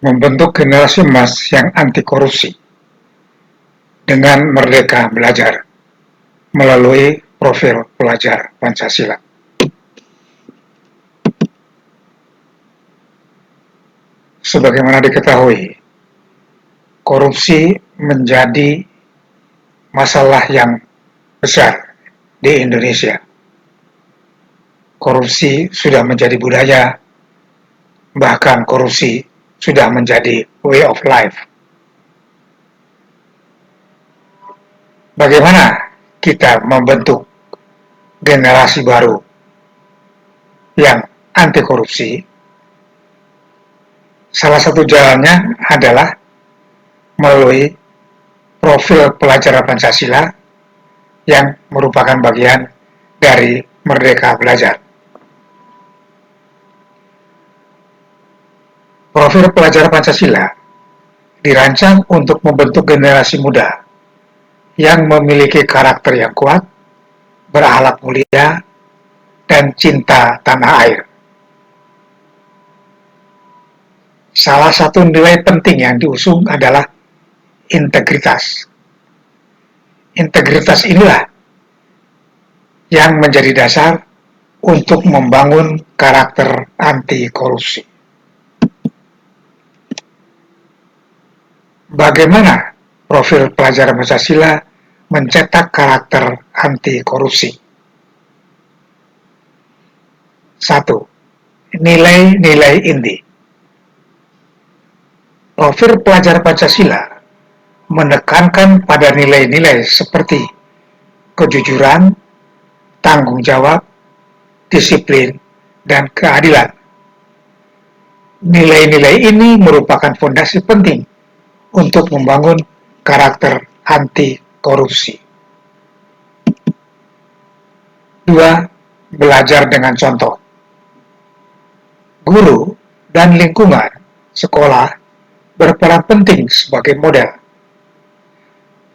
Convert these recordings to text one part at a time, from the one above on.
membentuk generasi emas yang anti korupsi dengan Merdeka Belajar melalui profil pelajar Pancasila. Sebagaimana diketahui, korupsi menjadi masalah yang besar di Indonesia. Korupsi sudah menjadi budaya, bahkan korupsi sudah menjadi way of life. Bagaimana kita membentuk generasi baru yang anti korupsi? Salah satu jalannya adalah melalui profil pelajar Pancasila yang merupakan bagian dari Merdeka Belajar. Profil pelajar Pancasila dirancang untuk membentuk generasi muda yang memiliki karakter yang kuat, berakhlak mulia, dan cinta tanah air. Salah satu nilai penting yang diusung adalah integritas. Integritas inilah yang menjadi dasar untuk membangun karakter anti korupsi. Bagaimana profil pelajar Pancasila mencetak karakter anti korupsi? 1. Nilai-nilai inti. Profil pelajar Pancasila menekankan pada nilai-nilai seperti kejujuran, tanggung jawab, disiplin, dan keadilan. Nilai-nilai ini merupakan fondasi penting untuk membangun karakter anti korupsi. 2. Belajar dengan contoh. Guru dan lingkungan sekolah berperan penting sebagai model.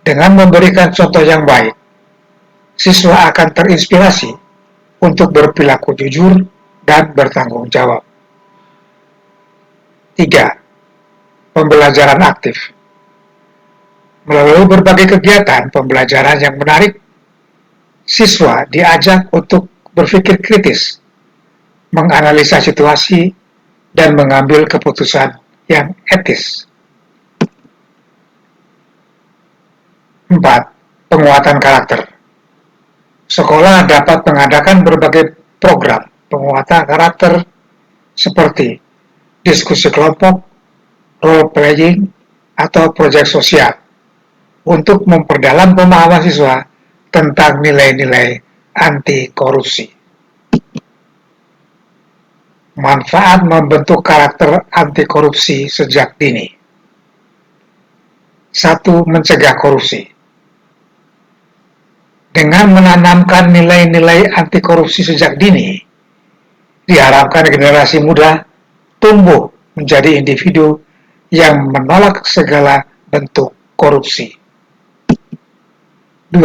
Dengan memberikan contoh yang baik, siswa akan terinspirasi untuk berperilaku jujur dan bertanggung jawab. 3. Pembelajaran aktif. Melalui berbagai kegiatan pembelajaran yang menarik, siswa diajak untuk berpikir kritis, menganalisa situasi, dan mengambil keputusan yang etis. 4. Penguatan karakter. Sekolah dapat mengadakan berbagai program penguatan karakter seperti diskusi kelompok, role playing, atau proyek sosial untuk memperdalam pemahaman siswa tentang nilai-nilai anti korupsi. Manfaat membentuk karakter anti korupsi sejak dini. 1. Mencegah korupsi. Dengan menanamkan nilai-nilai anti korupsi sejak dini, diharapkan generasi muda tumbuh menjadi individu yang menolak segala bentuk korupsi. 2.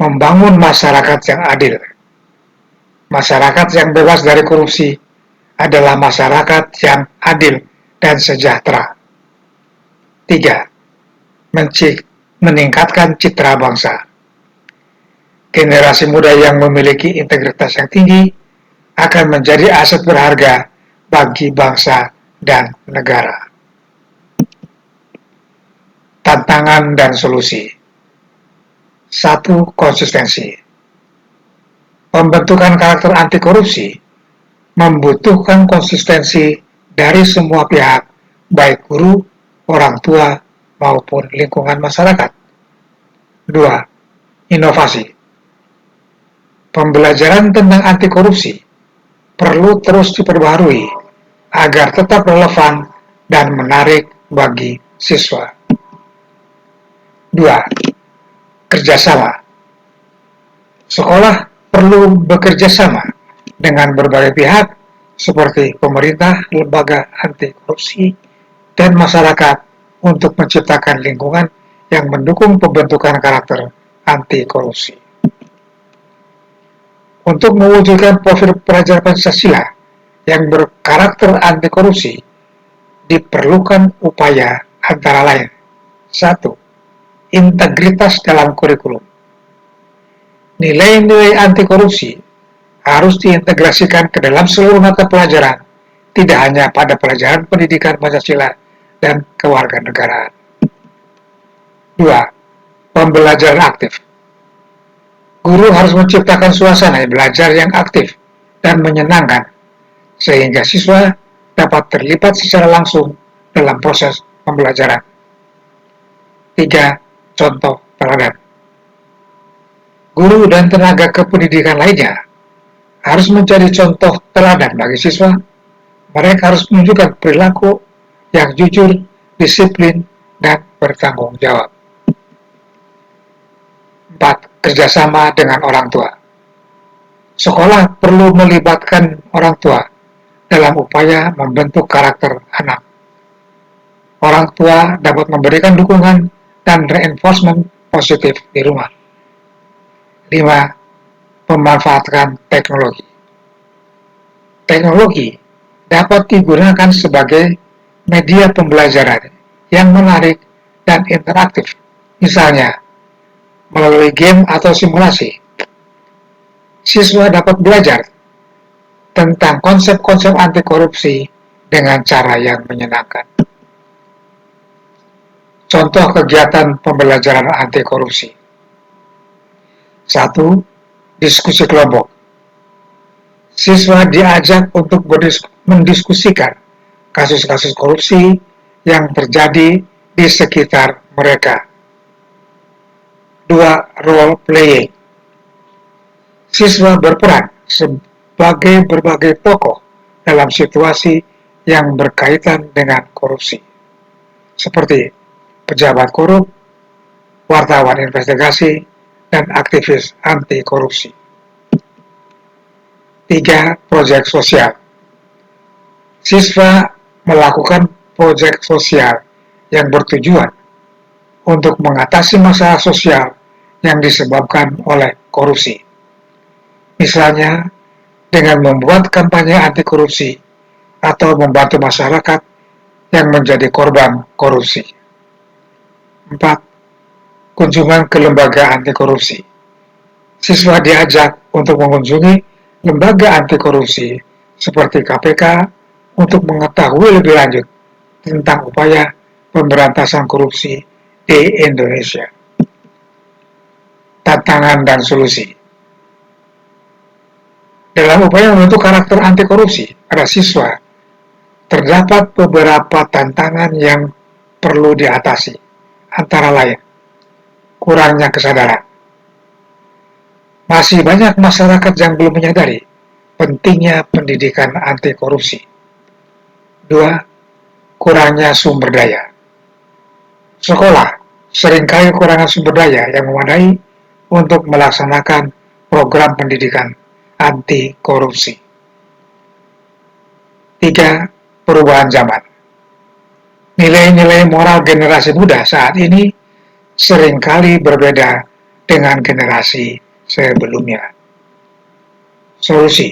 Membangun masyarakat yang adil. Masyarakat yang bebas dari korupsi adalah masyarakat yang adil dan sejahtera. 3. Meningkatkan citra bangsa. Generasi muda yang memiliki integritas yang tinggi akan menjadi aset berharga bagi bangsa dan negara. Tantangan dan solusi. 1. Konsistensi. Pembentukan karakter anti korupsi membutuhkan konsistensi dari semua pihak, baik guru, orang tua, maupun lingkungan masyarakat. 2. Inovasi. Pembelajaran tentang anti korupsi perlu terus diperbaharui agar tetap relevan dan menarik bagi siswa. 2. Kerjasama. Sekolah perlu bekerja sama dengan berbagai pihak seperti pemerintah, lembaga anti korupsi, dan masyarakat untuk menciptakan lingkungan yang mendukung pembentukan karakter anti korupsi. Untuk mewujudkan profil pelajar Pancasila yang berkarakter anti korupsi, diperlukan upaya antara lain. 1. Integritas dalam kurikulum. Nilai-nilai anti korupsi harus diintegrasikan ke dalam seluruh mata pelajaran, tidak hanya pada pelajaran pendidikan Pancasila dan kewarganegaraan. 2. Pembelajaran aktif. Guru harus menciptakan suasana belajar yang aktif dan menyenangkan, sehingga siswa dapat terlibat secara langsung dalam proses pembelajaran. 3. Contoh teladan. Guru dan tenaga kependidikan lainnya harus menjadi contoh teladan bagi siswa. Mereka harus menunjukkan perilaku yang jujur, disiplin, dan bertanggung jawab. 4. Kerjasama dengan orang tua. Sekolah perlu melibatkan orang tua dalam upaya membentuk karakter anak. Orang tua dapat memberikan dukungan dan reinforcement positif di rumah. 5. Memanfaatkan teknologi. Teknologi dapat digunakan sebagai media pembelajaran yang menarik dan interaktif, misalnya melalui game atau simulasi. Siswa dapat belajar tentang konsep-konsep anti korupsi dengan cara yang menyenangkan. Contoh kegiatan pembelajaran anti korupsi. 1. Diskusi kelompok. Siswa diajak untuk mendiskusikan kasus-kasus korupsi yang terjadi di sekitar mereka. 2. Role playing. Siswa berperan sebagai berbagai tokoh dalam situasi yang berkaitan dengan korupsi, seperti pejabat korup, wartawan investigasi, dan aktivis anti korupsi. 3. Proyek sosial. Siswa melakukan proyek sosial yang bertujuan untuk mengatasi masalah sosial yang disebabkan oleh korupsi. Misalnya, dengan membuat kampanye anti korupsi atau membantu masyarakat yang menjadi korban korupsi. 4. Kunjungan ke lembaga anti korupsi. Siswa diajak untuk mengunjungi lembaga anti korupsi seperti KPK untuk mengetahui lebih lanjut tentang upaya pemberantasan korupsi di Indonesia. Tantangan dan solusi. Dalam upaya membentuk karakter anti korupsi pada siswa, terdapat beberapa tantangan yang perlu diatasi, antara lain kurangnya kesadaran. Masih banyak masyarakat yang belum menyadari pentingnya pendidikan anti korupsi. 2. Kurangnya sumber daya. Sekolah seringkali kekurangan sumber daya yang memadai untuk melaksanakan program pendidikan anti korupsi. 3. Perubahan zaman. Nilai-nilai moral generasi muda saat ini seringkali berbeda dengan generasi sebelumnya. Solusi.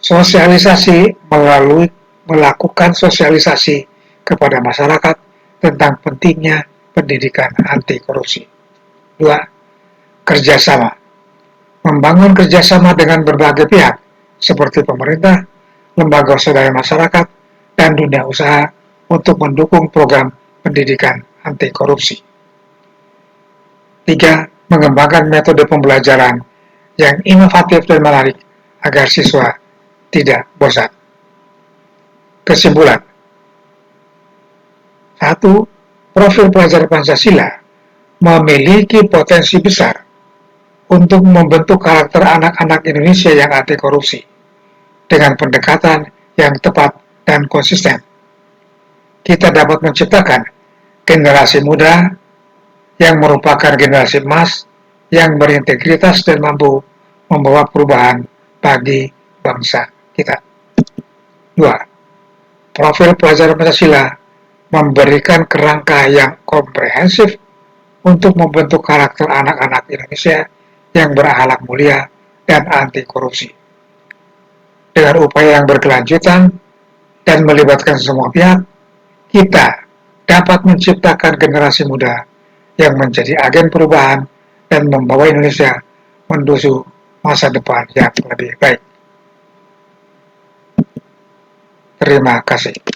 Sosialisasi melalui melakukan sosialisasi kepada masyarakat tentang pentingnya pendidikan anti korupsi. 2. Kerjasama. Membangun kerjasama dengan berbagai pihak, seperti pemerintah, lembaga swadaya masyarakat, dan dunia usaha untuk mendukung program pendidikan anti korupsi. 3. Mengembangkan metode pembelajaran yang inovatif dan menarik agar siswa tidak bosan. Kesimpulan. 1. Profil pelajar Pancasila memiliki potensi besar untuk membentuk karakter anak-anak Indonesia yang anti korupsi dengan pendekatan yang tepat dan konsisten. Kita dapat menciptakan generasi muda yang merupakan generasi emas yang berintegritas dan mampu membawa perubahan bagi bangsa kita. 2. Profil pelajar Pancasila memberikan kerangka yang komprehensif untuk membentuk karakter anak-anak Indonesia yang berakhlak mulia dan anti korupsi. Dengan upaya yang berkelanjutan, dan melibatkan semua pihak, kita dapat menciptakan generasi muda yang menjadi agen perubahan dan membawa Indonesia menuju masa depan yang lebih baik. Terima kasih.